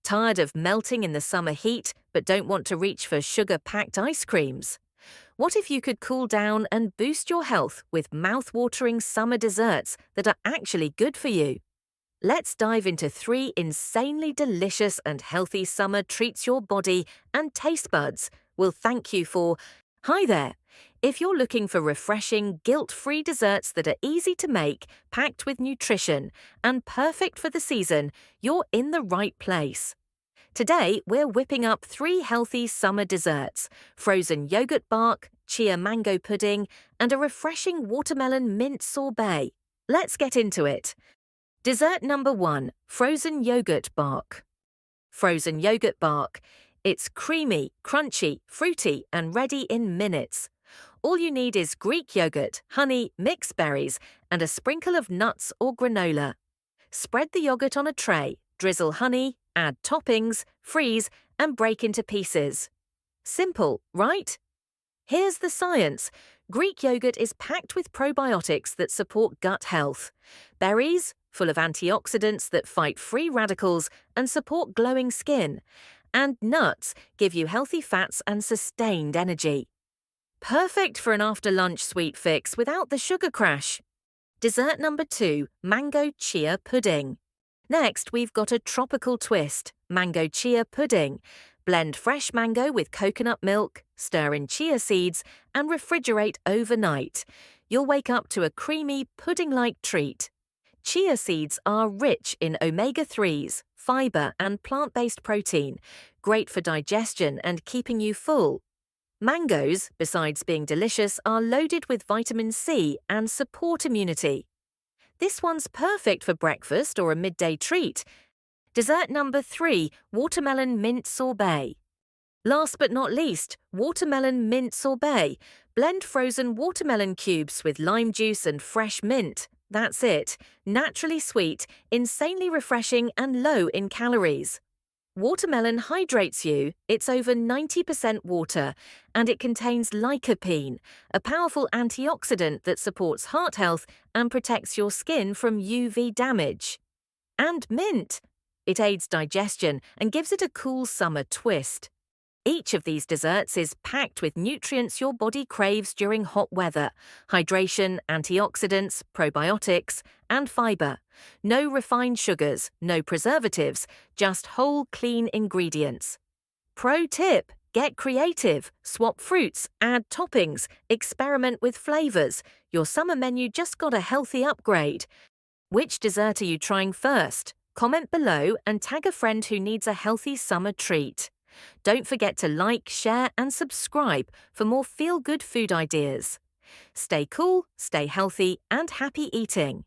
Tired of melting in the summer heat but don't want to reach for sugar-packed ice creams? What if you could cool down and boost your health with mouth-watering summer desserts that are actually good for you? Let's dive into 3 insanely delicious and healthy summer treats your body and taste buds will thank you for. Hi there! If you're looking for refreshing, guilt-free desserts that are easy to make, packed with nutrition, and perfect for the season, you're in the right place. Today, we're whipping up 3 healthy summer desserts: frozen yogurt bark, chia mango pudding, and a refreshing watermelon mint sorbet. Let's get into it. Dessert number 1, frozen yogurt bark. Frozen yogurt bark. It's creamy, crunchy, fruity, and ready in minutes. All you need is Greek yogurt, honey, mixed berries, and a sprinkle of nuts or granola. Spread the yogurt on a tray, drizzle honey, add toppings, freeze, and break into pieces. Simple, right? Here's the science. Greek yogurt is packed with probiotics that support gut health. Berries, full of antioxidants that fight free radicals and support glowing skin. And nuts give you healthy fats and sustained energy. Perfect for an after-lunch sweet fix without the sugar crash. Dessert number 2, mango chia pudding. Next, we've got a tropical twist, mango chia pudding. Blend fresh mango with coconut milk, stir in chia seeds, and refrigerate overnight. You'll wake up to a creamy, pudding-like treat. Chia seeds are rich in omega-3s, fiber, and plant-based protein, great for digestion and keeping you full. Mangoes, besides being delicious, are loaded with vitamin C and support immunity. This one's perfect for breakfast or a midday treat. Dessert number 3, watermelon mint sorbet. Last but not least, watermelon mint sorbet. Blend frozen watermelon cubes with lime juice and fresh mint. That's it. Naturally sweet, insanely refreshing, and low in calories. Watermelon hydrates you. It's over 90% water, and it contains lycopene, a powerful antioxidant that supports heart health and protects your skin from UV damage. And mint. It aids digestion and gives it a cool summer twist. Each of these desserts is packed with nutrients your body craves during hot weather: hydration, antioxidants, probiotics, and fiber. No refined sugars, no preservatives, just whole, clean ingredients. Pro tip: get creative. Swap fruits, add toppings, experiment with flavors. Your summer menu just got a healthy upgrade. Which dessert are you trying first? Comment below and tag a friend who needs a healthy summer treat. Don't forget to like, share, and subscribe for more feel-good food ideas. Stay cool, stay healthy, and happy eating.